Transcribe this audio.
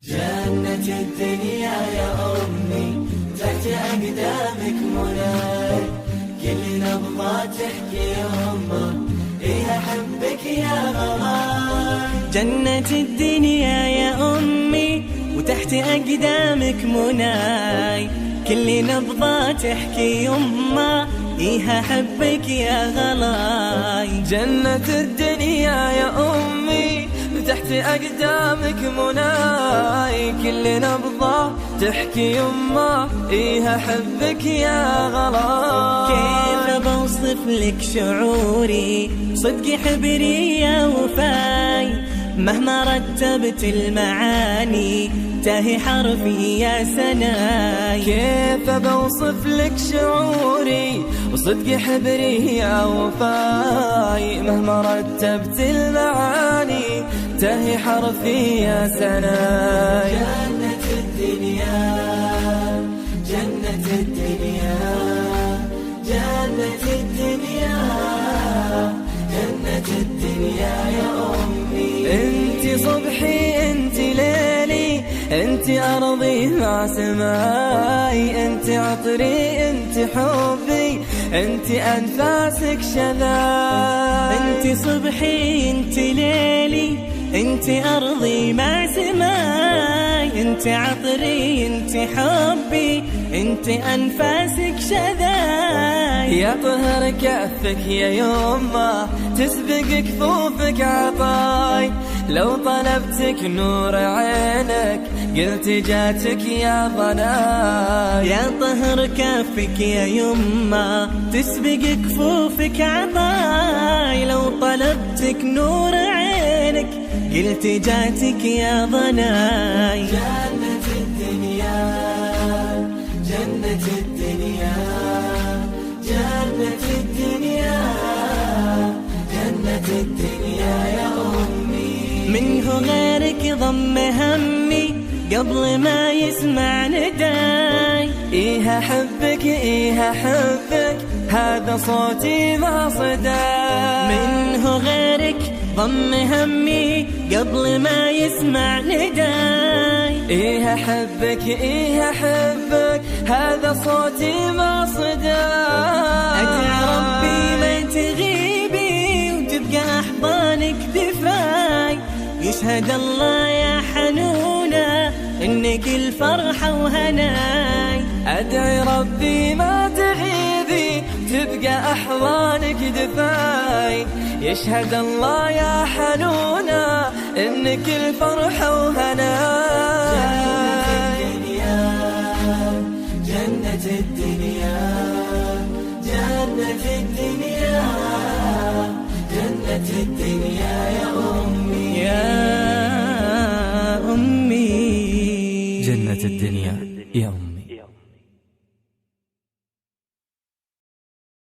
جنة الدنيا يا أمي تحت أقدامك مناي، كل نبضة تحكي يما إيه أحبك يا غلاي. جنة الدنيا يا أمي وتحت أقدامك مناي، كل نبضة تحكي يما إيه أحبك يا غلاي. جنة الدنيا يا أمي تحت أقدامك مناي، كل نبضة تحكي يما إيه أحبك يا غلاي. كيف بوصف لك شعوري صدقي حبري يا وفاي، مهما رتبت المعاني تاهي حرفي يا سناي. كيف بوصف لك شعوري وصدقي حبري يا وفاي، مهما رتبت المعاني تاهي حرفي يا سناي. جنة الدنيا جنة الدنيا جنة الدنيا جنة الدنيا يا أمي. انت صبحي انت ليلي انت أرضي مع سماي، انت عطري انت حبي انت أنفاسك شذاي. انت صبحي انت ليلي انت أرضي مع سماي، انت عطري انت حبي انت أنفاسك شذاي. يا طهر كفك يا يما تسبق كفوفك عطاي، لو طلبتك نور عينك قلت جاتك يا ضناي. يا طهر كفك يا يما تسبق كفوفك عطاي، لو طلبتك نور عينك قلت جاتك يا ضناي. جنة الدنيا جنة الدنيا جنة الدنيا جنة الدنيا يا أمي. منه غيرك ضم همي قبل ما يسمع نداي، إيه أحبك إيه أحبك هذا صوتي ما صداي. منه غيرك ضم همي قبل ما يسمع نداي. إيه أحبك إيه أحبك هذا صوتي ما صداي. أدعي ربي ما تغيبي وتبقى أحضانك دفاي، يشهد الله يا حنونة إنك الفرحة وهناي. أدعي ربي ما تغيبي تبقى أحضانك دفاي، يشهد الله يا حنونة إنك الفرحة وهناي. جنة الدنيا جنة الدنيا جنة الدنيا يا أمي. يا أمي جنة الدنيا يا أمي.